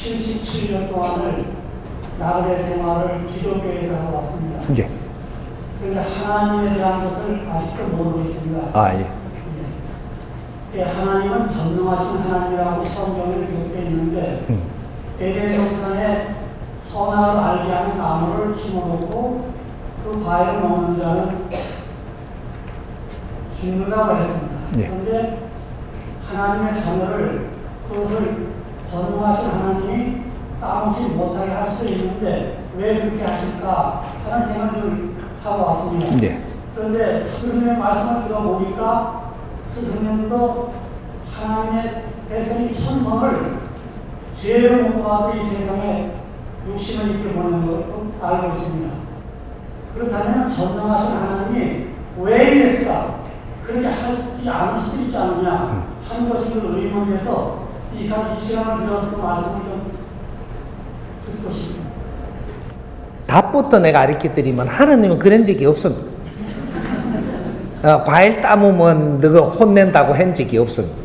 77년 동안을 나그네 생활을 기독교에서 하고 왔습니다. 예. 그런데 하나님에 대한 것을 아직도 모르고 있습니다. 아, 예. 예, 하나님은 전능하신 하나님이라고 성경에 기록되어 있는데 에덴 동산에 선악을 알게 하는 나무를 심어놓고 그 과일을 먹는 자는 죽는다고 했습니다. 예. 그런데 하나님의 자녀를 그것을 전능하신 하나님이 따먹지 못하게 할 수도 있는데 왜 그렇게 하실까 하는 생각을 하고 왔습니다. 예. 그런데 스승님의 말씀을 들어보니까 스승님도 하나님의 백성이 천성을 죄를 못하고 이 세상에 욕심을 있게 보낸 걸 알고 있습니다. 그렇다면 전능하신 하나님이 왜 이랬을까? 그렇게 하지 않을 수도 있지 않느냐 하는 것이 그 의문에서 이 시간을 빌어서 그 말씀을 좀 듣고 싶습니다. 답부터 내가 가르쳐드리면 하나님은 그런 적이 없습니다. 과일 따먹으면 너가 혼낸다고 한 적이 없습니다.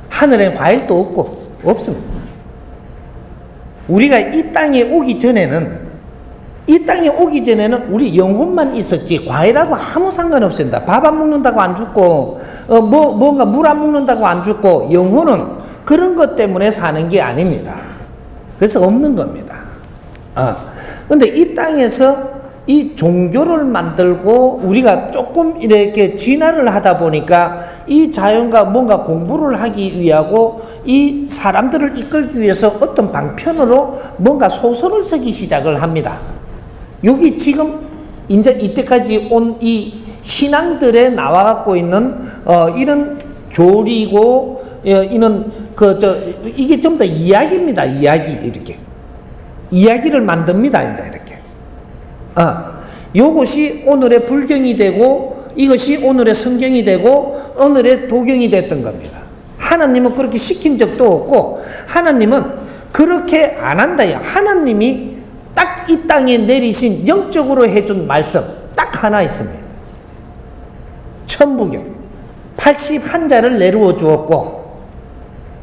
하늘엔 과일도 없고 없습니다. 우리가 이 땅에 오기 전에는 우리 영혼만 있었지 과일하고 아무 상관없습니다. 밥 안 먹는다고 안 죽고 뭔가 물 안 먹는다고 안 죽고 영혼은 그런 것 때문에 사는 게 아닙니다. 그래서 없는 겁니다. 근데 이 땅에서 이 종교를 만들고 우리가 조금 이렇게 진화를 하다 보니까 이 자연과 뭔가 공부를 하기 위하고 이 사람들을 이끌기 위해서 어떤 방편으로 뭔가 소설을 쓰기 시작을 합니다. 여기 지금 이제 이때까지 온 이 신앙들에 나와 갖고 있는 이런 교리고 이런 이게 전부 다 이야기입니다. 이야기 이렇게 이야기를 만듭니다. 이제 이렇게 요것이 오늘의 불경이 되고 이것이 오늘의 성경이 되고 오늘의 도경이 됐던 겁니다. 하나님은 그렇게 시킨 적도 없고 하나님은 그렇게 안 한다요. 하나님이 딱 이 땅에 내리신 영적으로 해준 말씀 딱 하나 있습니다. 천부경 81자를 내루어 주었고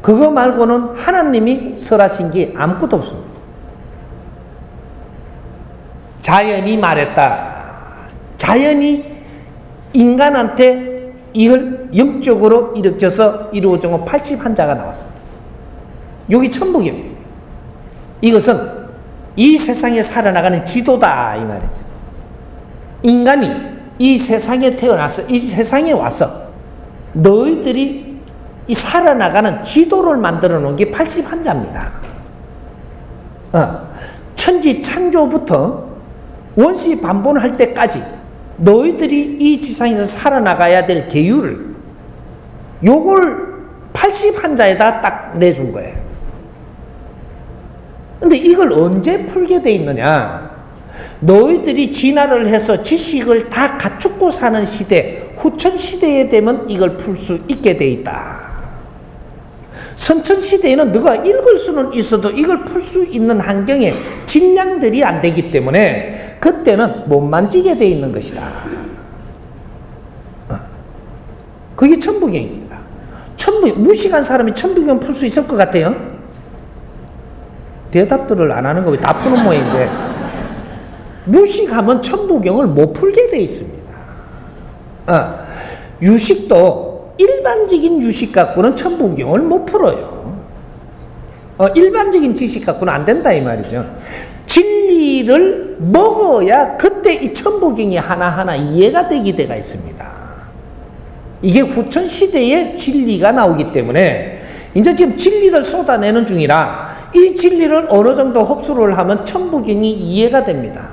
그거 말고는 하나님이 설하신 게 아무것도 없습니다. 자연이 말했다. 자연이 인간한테 이걸 영적으로 일으켜서 이루어진 건 81자가 나왔습니다. 여기 천부경입니다. 이것은 이 세상에 살아나가는 지도다 이 말이죠. 인간이 이 세상에 태어나서 이 세상에 와서 너희들이 이 살아나가는 지도를 만들어 놓은 게 81자입니다. 천지 창조부터 원시 반본할 때까지 너희들이 이 지상에서 살아나가야 될 계율을 요걸 81자에다 딱 내준 거예요. 근데 이걸 언제 풀게 돼 있느냐? 너희들이 진화를 해서 지식을 다 갖추고 사는 시대, 후천시대에 되면 이걸 풀 수 있게 돼 있다. 선천시대에는 너가 읽을 수는 있어도 이걸 풀 수 있는 환경에 진량들이 안 되기 때문에 그때는 못 만지게 돼 있는 것이다. 그게 천부경입니다. 무식한 사람이 천부경 풀 수 있을 것 같아요? 대답들을 안 하는 거 왜 다 푸는 모양인데 무식하면 천부경을 못 풀게 돼 있습니다. 유식도 일반적인 유식 갖고는 천부경을 못 풀어요. 일반적인 지식 갖고는 안 된다 이 말이죠. 진리를 먹어야 그때 이 천부경이 하나하나 이해가 되게 돼가 있습니다. 이게 후천시대의 진리가 나오기 때문에 이제 지금 진리를 쏟아내는 중이라 이 진리를 어느 정도 흡수를 하면 천부경이 이해가 됩니다.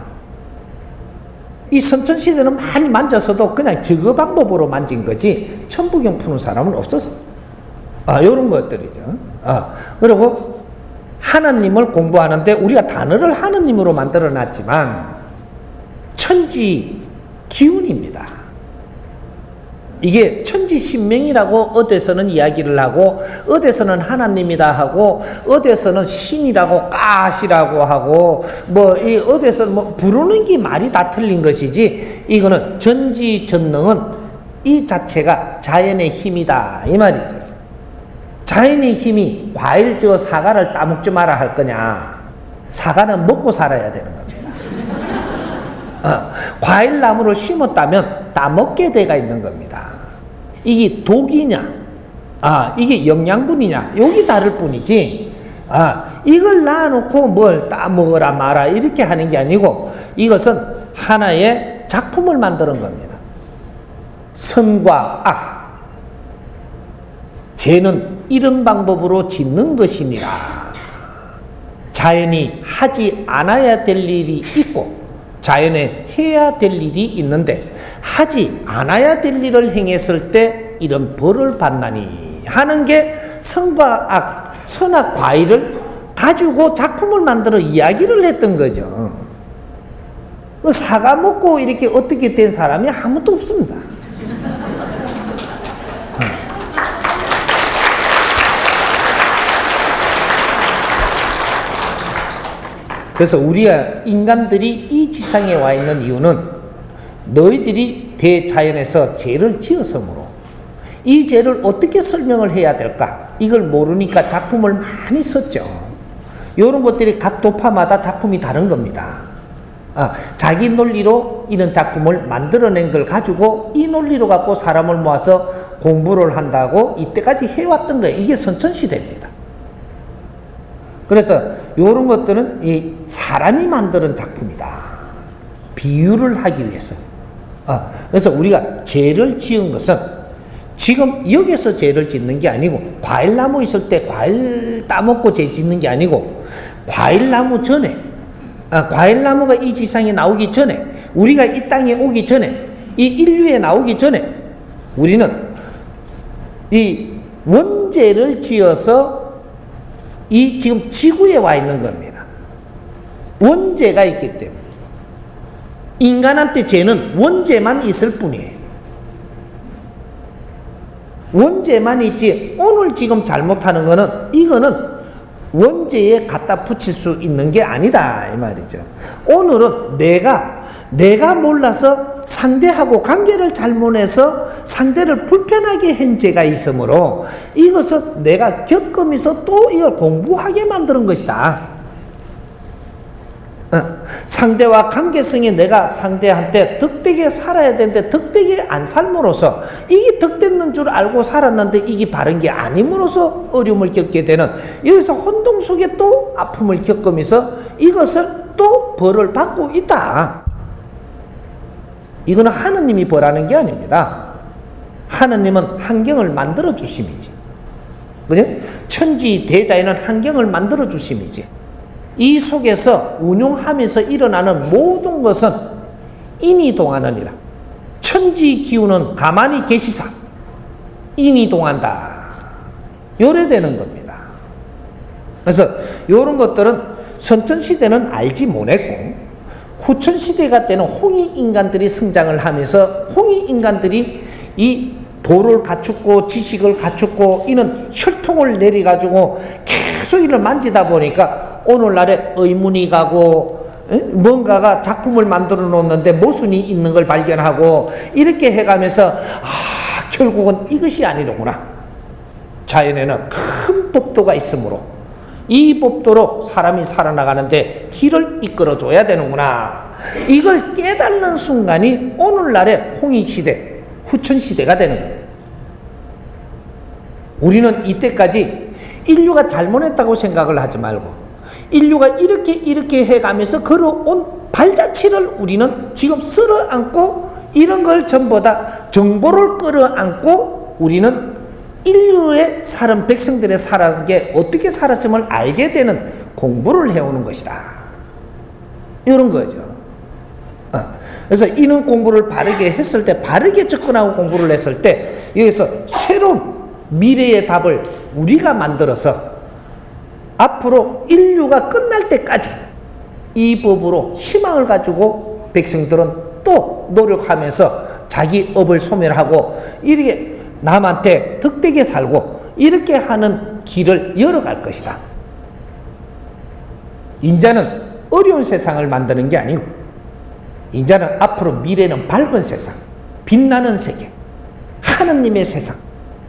이 선천시대는 많이 만져서도 그냥 저거 방법으로 만진 거지 천부경 푸는 사람은 없었어. 요런 것들이죠. 그리고 하나님을 공부하는데 우리가 단어를 하나님으로 만들어 놨지만 천지 기운입니다. 이게 천지신명이라고 어디서는 이야기를 하고 어디서는 하나님이다 하고 어디서는 신이라고 까시라고 하고 어디서는 부르는 게 말이 다 틀린 것이지 이거는 전지전능은 이 자체가 자연의 힘이다 이 말이죠. 자연의 힘이 과일 저 사과를 따먹지 마라 할 거냐? 사과는 먹고 살아야 되는 겁니다. 과일 나무를 심었다면 따먹게 돼가 있는 겁니다. 이게 독이냐? 이게 영양분이냐? 여기 다를 뿐이지. 이걸 놔놓고 뭘 따먹어라 마라 이렇게 하는 게 아니고 이것은 하나의 작품을 만드는 겁니다. 선과 악. 죄는 이런 방법으로 짓는 것이니라. 자연이 하지 않아야 될 일이 있고 자연에 해야 될 일이 있는데 하지 않아야 될 일을 행했을 때 이런 벌을 받나니 하는 게 선과 악, 선악 과일을 가지고 작품을 만들어 이야기를 했던 거죠. 사과 먹고 이렇게 어떻게 된 사람이 아무도 없습니다. 그래서 우리가 인간들이 이 지상에 와 있는 이유는 너희들이 대자연에서 죄를 지었으므로 이 죄를 어떻게 설명을 해야 될까? 이걸 모르니까 작품을 많이 썼죠. 이런 것들이 각 도파마다 작품이 다른 겁니다. 자기 논리로 이런 작품을 만들어낸 걸 가지고 이 논리로 갖고 사람을 모아서 공부를 한다고 이때까지 해왔던 거예요. 이게 선천시대입니다. 그래서 이런 것들은 이 사람이 만드는 작품이다. 비유를 하기 위해서. 그래서 우리가 죄를 지은 것은 지금 여기서 죄를 짓는 게 아니고 과일나무 있을 때 과일 따먹고 죄 짓는 게 아니고 과일나무 전에 과일나무가 이 지상에 나오기 전에 우리가 이 땅에 오기 전에 이 인류에 나오기 전에 우리는 이 원죄를 지어서 이 지금 지구에 와 있는 겁니다. 원죄가 있기 때문에 인간한테 죄는 원죄만 있을 뿐이에요. 원죄만 있지 오늘 지금 잘못하는 거는 이거는 원죄에 갖다 붙일 수 있는 게 아니다 이 말이죠. 오늘은 내가 몰라서 상대하고 관계를 잘못해서 상대를 불편하게 한 죄가 있으므로 이것은 내가 겪으면서 또 이걸 공부하게 만드는 것이다. 상대와 관계성에 내가 상대한테 덕되게 살아야 되는데 덕되게 안 삶으로써 이게 덕됐는 줄 알고 살았는데 이게 바른 게 아님으로써 어려움을 겪게 되는 여기서 혼동 속에 또 아픔을 겪으면서 이것을 또 벌을 받고 있다. 이거는 하느님이 벌하는 게 아닙니다. 하느님은 환경을 만들어 주심이지. 그죠? 천지 대자연은 환경을 만들어 주심이지. 이 속에서 운용하면서 일어나는 모든 것은 인이동하느니라. 천지 기운은 가만히 계시사 인이동한다. 요래 되는 겁니다. 그래서 이런 것들은 선천시대는 알지 못했고 후천시대가 때는 홍익인간들이 성장을 하면서 홍익인간들이 이 도를 갖추고 지식을 갖추고 이는 혈통을 내려가지고 계속 이를 만지다 보니까 오늘날에 의문이 가고 뭔가가 작품을 만들어 놓는데 모순이 있는 걸 발견하고 이렇게 해가면서 결국은 이것이 아니로구나. 자연에는 큰 법도가 있으므로 이 법도로 사람이 살아나가는데 길을 이끌어줘야 되는구나. 이걸 깨닫는 순간이 오늘날의 홍익시대 후천시대가 되는 거예요. 우리는 이때까지 인류가 잘못했다고 생각을 하지 말고 인류가 이렇게 해가면서 걸어온 발자취를 우리는 지금 쓸어안고 이런 걸 전부 다 정보를 끌어안고 우리는 인류의 사람 백성들의 살아간 게 어떻게 살았음을 알게 되는 공부를 해오는 것이다. 이런 거죠. 그래서 이런 공부를 바르게 했을 때 바르게 접근하고 공부를 했을 때 여기서 새로운 미래의 답을 우리가 만들어서 앞으로 인류가 끝날 때까지 이 법으로 희망을 가지고 백성들은 또 노력하면서 자기 업을 소멸하고 이렇게 남한테 덕되게 살고 이렇게 하는 길을 열어갈 것이다. 인자는 어려운 세상을 만드는 게 아니고 인자는 앞으로 미래는 밝은 세상, 빛나는 세계, 하느님의 세상,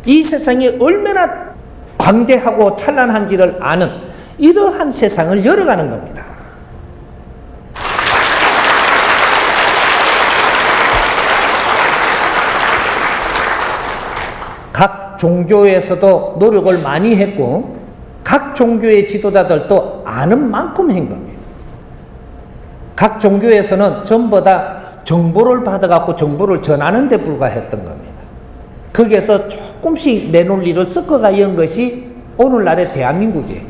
이 세상이 얼마나 광대하고 찬란한지를 아는 이러한 세상을 열어가는 겁니다. 각 종교에서도 노력을 많이 했고 각 종교의 지도자들도 아는 만큼 한 겁니다. 각 종교에서는 전부 다 정보를 받아갖고 정보를 전하는 데 불과했던 겁니다. 거기에서 조금씩 내 논리를 섞어가 연 것이 오늘날의 대한민국이에요.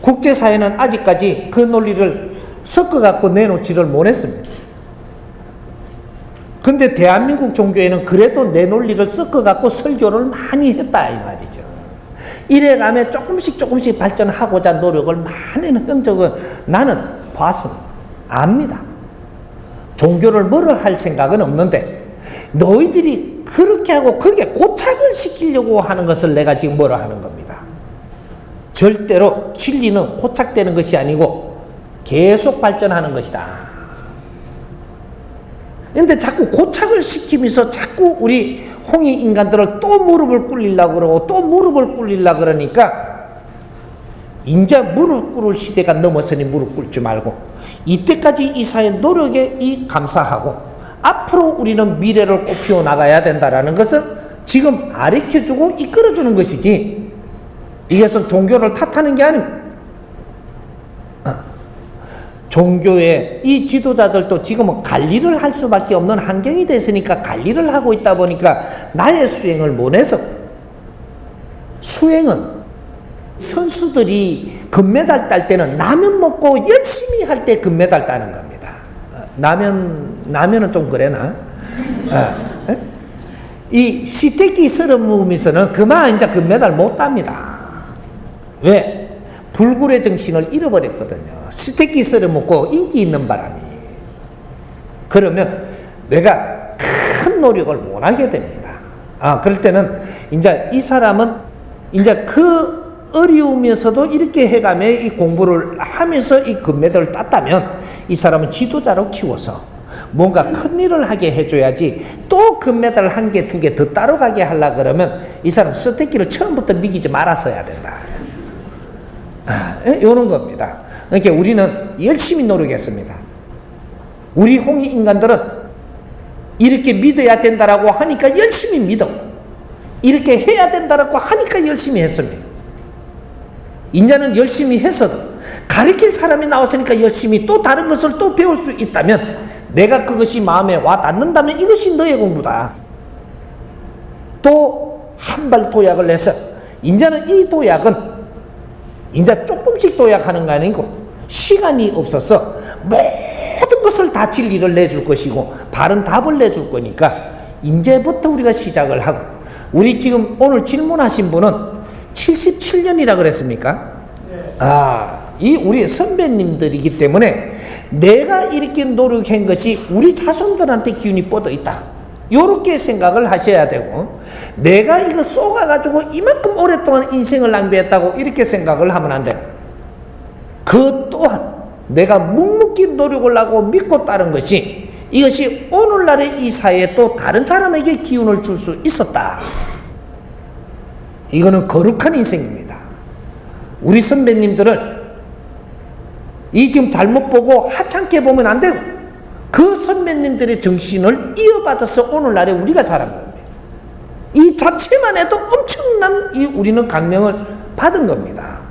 국제사회는 아직까지 그 논리를 섞어갖고 내놓지를 못했습니다. 근데 대한민국 종교에는 그래도 내 논리를 섞어갖고 설교를 많이 했다 이 말이죠. 이래가며 조금씩 발전하고자 노력을 많이 한 흔적은 나는 봤습니다. 압니다. 종교를 뭐라 할 생각은 없는데 너희들이 그렇게 하고 거기에 고착을 시키려고 하는 것을 내가 지금 뭐라 하는 겁니다. 절대로 진리는 고착되는 것이 아니고 계속 발전하는 것이다. 근데 자꾸 고착을 시키면서 자꾸 우리 홍익 인간들을 또 무릎을 꿇리려고 그러고 또 무릎을 꿇리려고 그러니까 이제 무릎 꿇을 시대가 넘었으니 무릎 꿇지 말고 이때까지 이 사회 노력에 감사하고 앞으로 우리는 미래를 꽃피워 나가야 된다라는 것을 지금 가르쳐주고 이끌어주는 것이지 이것은 종교를 탓하는 게 아닙니다. 종교의 이 지도자들도 지금은 관리를 할 수밖에 없는 환경이 됐으니까 관리를 하고 있다 보니까 나의 수행을 못해서 수행은 선수들이 금메달 딸 때는 라면 먹고 열심히 할 때 금메달 따는 겁니다. 라면은 좀 그래나? 이 시태기 썰어 먹으면서는 그만 이제 금메달 못 땁니다. 왜? 불굴의 정신을 잃어버렸거든요. 스테이크 썰어 먹고 인기 있는 바람이. 그러면 내가 큰 노력을 못 하게 됩니다. 그럴 때는 이제 이 사람은 이제 그 어려우면서도 이렇게 해가며 이 공부를 하면서 이 금메달을 땄다면 이 사람은 지도자로 키워서 뭔가 큰 일을 하게 해줘야지 또 금메달을 한 개, 두 개 더 따로 가게 하려고 그러면 이 사람 스테이크를 처음부터 미기지 말았어야 된다. 이런 겁니다. 그러니까 우리는 열심히 노력했습니다. 우리 홍익 인간들은 이렇게 믿어야 된다라고 하니까 열심히 믿었고 이렇게 해야 된다라고 하니까 열심히 했습니다. 이제는 열심히 했어도 가르칠 사람이 나왔으니까 열심히 또 다른 것을 또 배울 수 있다면 내가 그것이 마음에 와 닿는다면 이것이 너의 공부다. 또 한 발 도약을 해서 이제는 이 도약은 이제 조금씩 도약하는 거 아니고 시간이 없어서 모든 것을 다 진리를 내줄 것이고 바른 답을 내줄 거니까 이제부터 우리가 시작을 하고 우리 지금 오늘 질문하신 분은 77년이라 그랬습니까? 이 우리 선배님들이기 때문에 내가 이렇게 노력한 것이 우리 자손들한테 기운이 뻗어 있다. 요렇게 생각을 하셔야 되고 내가 이거 쏘가가지고 이만큼 오랫동안 인생을 낭비했다고 이렇게 생각을 하면 안 됩니다. 그 또한 내가 묵묵히 노력을 하고 믿고 따른 것이 이것이 오늘날의 이 사회에 또 다른 사람에게 기운을 줄 수 있었다. 이거는 거룩한 인생입니다. 우리 선배님들을 이 지금 잘못 보고 하찮게 보면 안 되고 그 선배님들의 정신을 이어받아서 오늘날에 우리가 자란 겁니다. 이 자체만 해도 엄청난 우리는 강명을 받은 겁니다.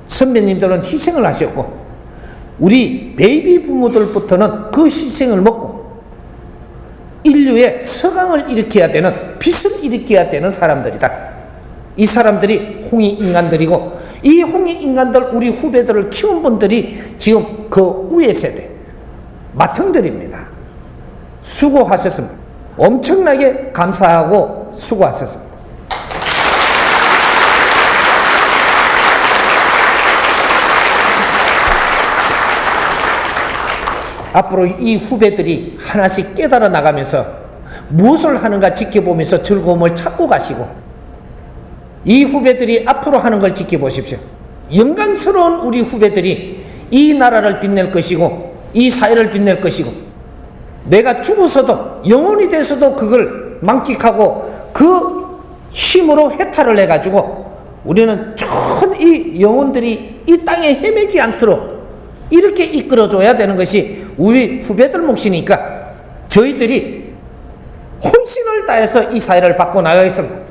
선배님들은 희생을 하셨고 우리 베이비 부모들부터는 그 희생을 먹고 인류의 서강을 일으켜야 되는 빛을 일으켜야 되는 사람들이다. 이 사람들이 홍익 인간들이고 이 홍익 인간들 우리 후배들을 키운 분들이 지금 그 위의 세대 맏형들입니다. 수고하셨습니다. 엄청나게 감사하고 수고하셨습니다. 앞으로 이 후배들이 하나씩 깨달아 나가면서 무엇을 하는가 지켜보면서 즐거움을 찾고 가시고 이 후배들이 앞으로 하는 걸 지켜보십시오. 영광스러운 우리 후배들이 이 나라를 빛낼 것이고 이 사회를 빛낼 것이고 내가 죽어서도 영원히 돼서도 그걸 만끽하고 그 힘으로 해탈을 해가지고 우리는 전 이 영혼들이 이 땅에 헤매지 않도록 이렇게 이끌어줘야 되는 것이 우리 후배들 몫이니까 저희들이 혼신을 다해서 이 사회를 바꿔 나가겠습니다.